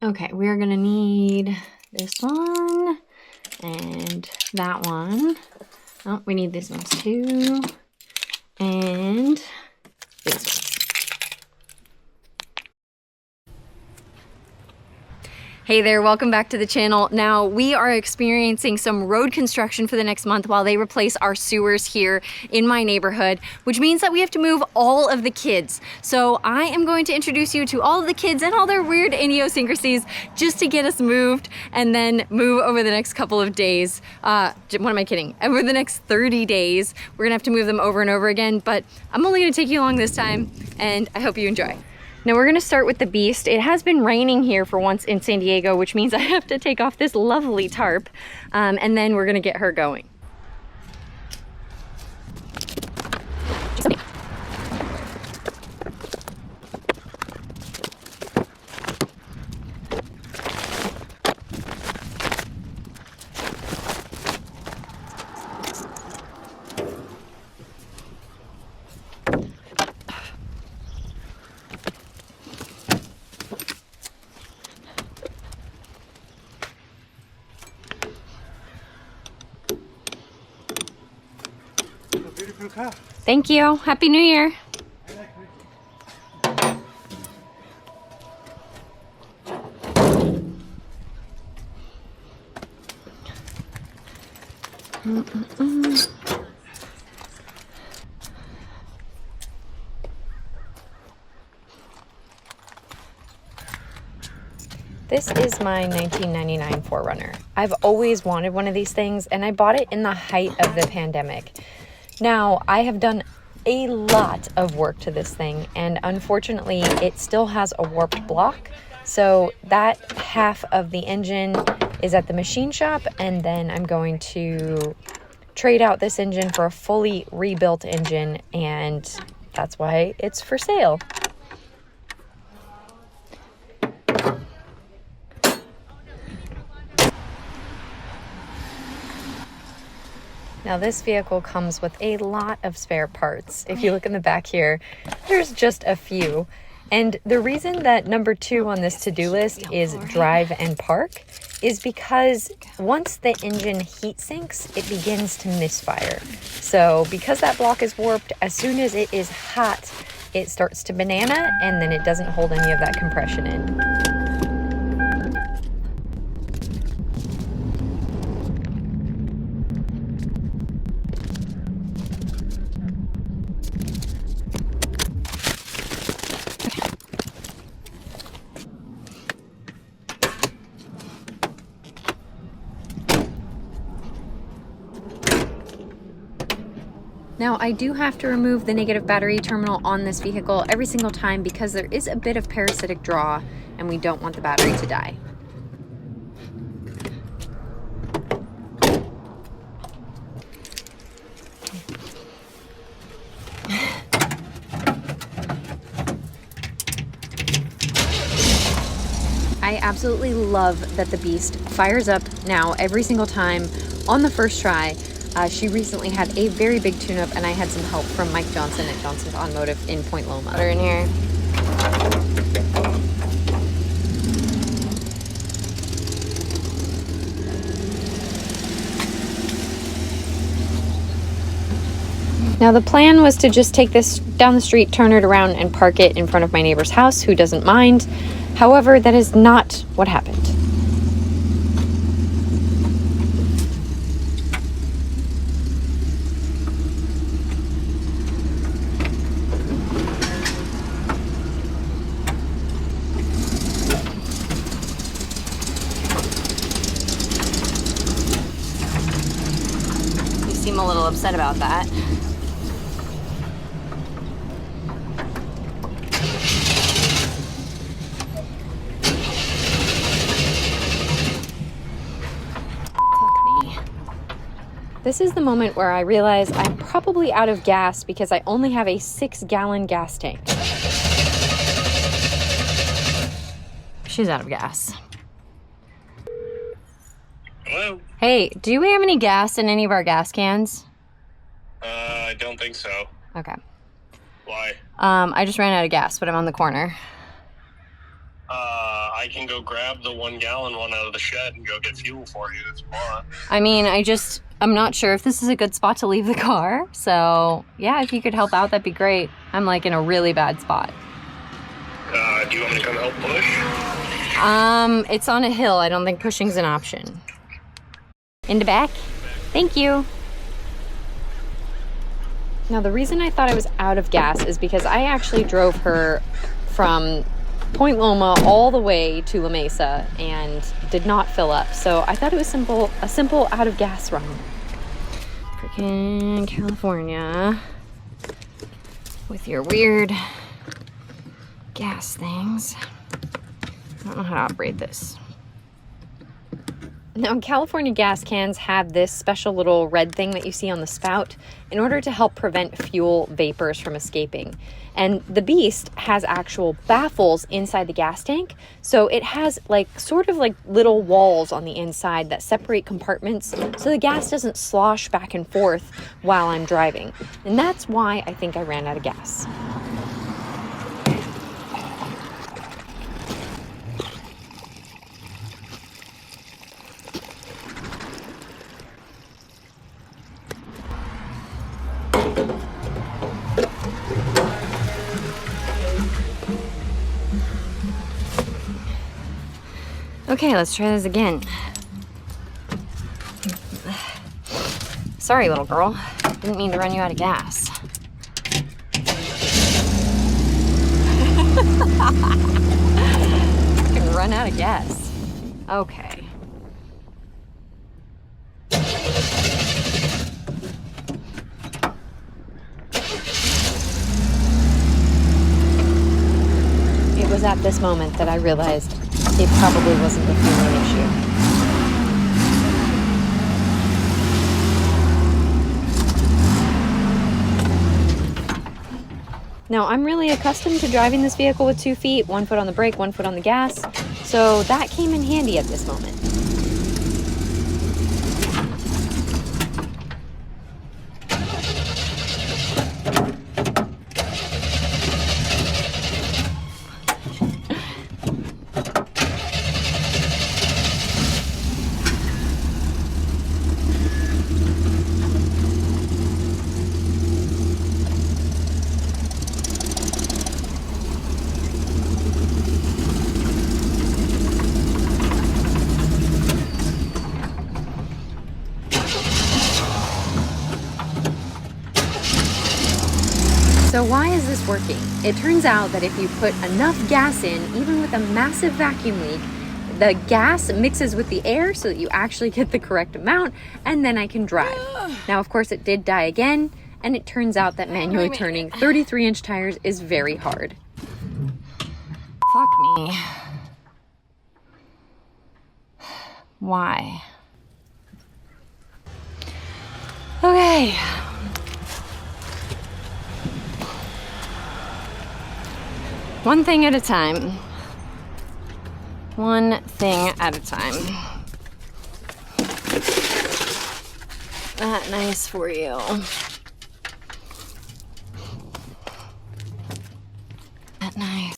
Okay, we're gonna need this one and that one. Oh, we need these ones too. And these ones. Hey there, welcome back to the channel. Now we are experiencing some road construction for the next month while they replace our sewers here in my neighborhood, which means that we have to move all of the kids. So I am going to introduce you to all of the kids and all their weird idiosyncrasies just to get us moved and then move over the next couple of days. What am I kidding? Over the next 30 days, we're gonna have to move them over and over again, but I'm only gonna take you along this time and I hope you enjoy. Now we're gonna start with the beast. It has been raining here for once in San Diego, which means I have to take off this lovely tarp, and then we're gonna get her going. Thank you. Happy New Year. This is my 1999 4Runner. I've always wanted one of these things, and I bought it in the height of the pandemic. Now, I have done a lot of work to this thing, and unfortunately, it still has a warped block. So that half of the engine is at the machine shop, and then I'm going to trade out this engine for a fully rebuilt engine, and that's why it's for sale. Now this vehicle comes with a lot of spare parts. If you look in the back here, there's just a few. And the reason that number 2 on this to-do list is drive and park is because once the engine heat sinks, it begins to misfire. So because that block is warped, as soon as it is hot, it starts to banana and then it doesn't hold any of that compression in. Now, I do have to remove the negative battery terminal on this vehicle every single time because there is a bit of parasitic draw and we don't want the battery to die. I absolutely love that the Beast fires up now every single time on the first try. She recently had a very big tune-up, and I had some help from Mike Johnson at Johnson's Automotive in Point Loma. Put her in here. Now the plan was to just take this down the street, turn it around, and park it in front of my neighbor's house, who doesn't mind. However, that is not what happened. You seem a little upset about that. This is the moment where I realize I'm probably out of gas because I only have a 6-gallon gas tank. She's out of gas. Hello? Hey, do we have any gas in any of our gas cans? I don't think so. Okay. Why? I just ran out of gas, but I'm on the corner. I I can go grab the 1 gallon one out of the shed and go get fuel for you if you want. I mean, I'm not sure if this is a good spot to leave the car. So yeah, if you could help out, that'd be great. I'm like in a really bad spot. Do you want me to come help push? It's on a hill. I don't think pushing's an option. In the back? Thank you. Now, the reason I thought I was out of gas is because I actually drove her from Point Loma all the way to La Mesa and did not fill up. So I thought it was a simple out of gas run. Freaking California with your weird gas things. I don't know how to operate this. Now, California gas cans have this special little red thing that you see on the spout in order to help prevent fuel vapors from escaping. And the Beast has actual baffles inside the gas tank. So it has sort of like little walls on the inside that separate compartments so the gas doesn't slosh back and forth while I'm driving. And that's why I think I ran out of gas. Okay, let's try this again. Sorry, little girl. Didn't mean to run you out of gas. You can run out of gas. Okay. It was at this moment that I realized it probably wasn't the fueling issue. Now, I'm really accustomed to driving this vehicle with 2 feet, 1 foot on the brake, 1 foot on the gas, so that came in handy at this moment. So why is this working? It turns out that if you put enough gas in, even with a massive vacuum leak, the gas mixes with the air so that you actually get the correct amount, and then I can drive. Now, of course, it did die again, and it turns out that manually turning 33-inch tires is very hard. Fuck me. Why? Okay. One thing at a time. One thing at a time. That nice for you. That nice.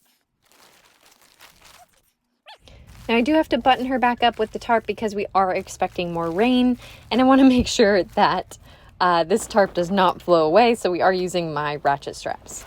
Now I do have to button her back up with the tarp because we are expecting more rain, and I want to make sure that this tarp does not blow away, so we are using my ratchet straps.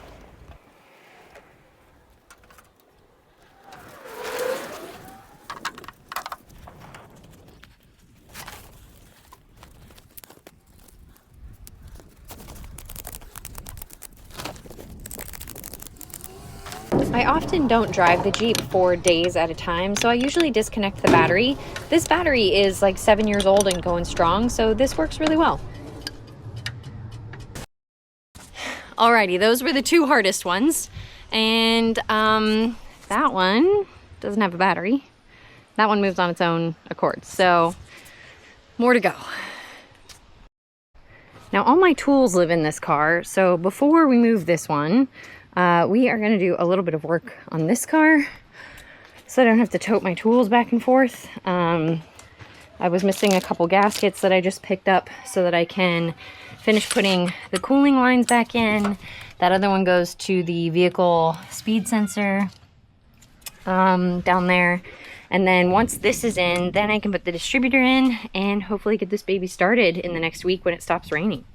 I often don't drive the Jeep for days at a time, so I usually disconnect the battery. This battery is like 7 years old and going strong, so this works really well. Alrighty, those were the 2 hardest ones. And that one doesn't have a battery. That one moves on its own accord, so more to go. Now all my tools live in this car, so before we move this one, we are going to do a little bit of work on this car so I don't have to tote my tools back and forth. I was missing a couple gaskets that I just picked up so that I can finish putting the cooling lines back in. That other one goes to the vehicle speed sensor. down there. And then once this is in, then I can put the distributor in and hopefully get this baby started in the next week when it stops raining.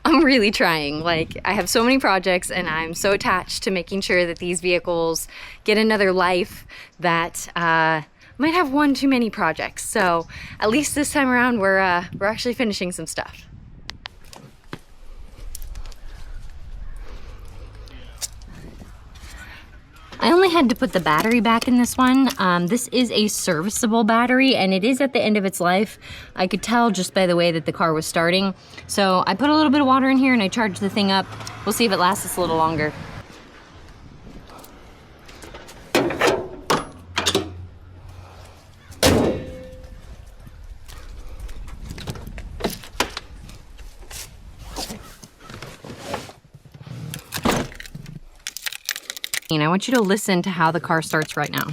I'm really trying. Like, I have so many projects and I'm so attached to making sure that these vehicles get another life that might have one too many projects. So at least this time around we're actually finishing some stuff. I only had to put the battery back in this one. This is a serviceable battery and it is at the end of its life. I could tell just by the way that the car was starting. So I put a little bit of water in here and I charged the thing up. We'll see if it lasts us a little longer. And I want you to listen to how the car starts right now.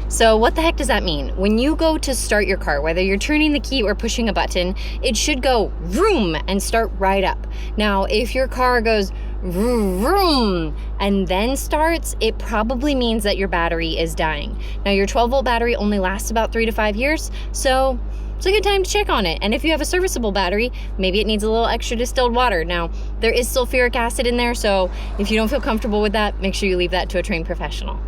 So what the heck does that mean? When you go to start your car, whether you're turning the key or pushing a button, it should go vroom and start right up. Now, if your car goes vroom and then starts, it probably means that your battery is dying. Now, your 12-volt battery only lasts about 3 to 5 years, so it's a good time to check on it. And if you have a serviceable battery, maybe it needs a little extra distilled water. Now, there is sulfuric acid in there, so if you don't feel comfortable with that, make sure you leave that to a trained professional.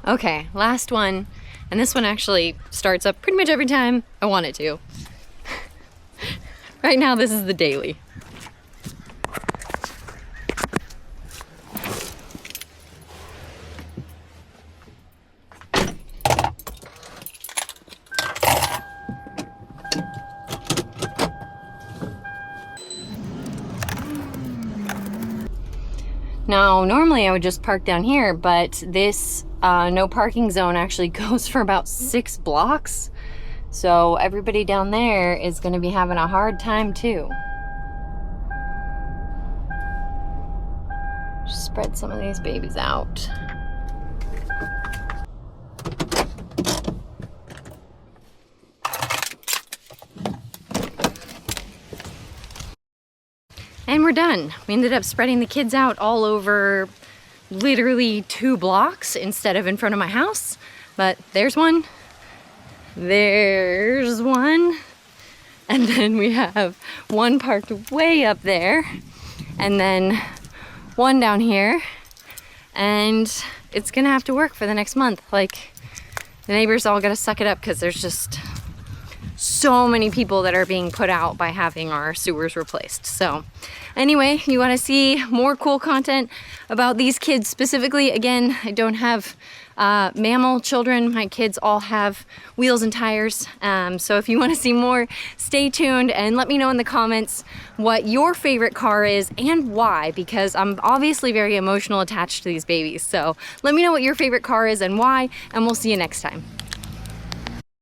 Okay, last one. And this one actually starts up pretty much every time I want it to. Right now, this is the daily. Now, normally I would just park down here, but this no parking zone actually goes for about 6 blocks. So everybody down there is going to be having a hard time too. Just spread some of these babies out. And we're done. We ended up spreading the kids out all over literally 2 blocks instead of in front of my house. But there's one, there's one, and then we have one parked way up there, and then one down here, and it's gonna have to work for the next month. Like, the neighbors all gotta suck it up because there's just so many people that are being put out by having our sewers replaced. So anyway, you want to see more cool content about these kids specifically? Again, I don't have mammal children. My kids all have wheels and tires. So if you want to see more, stay tuned and let me know in the comments what your favorite car is and why, because I'm obviously very emotional attached to these babies. So let me know what your favorite car is and why, and we'll see you next time.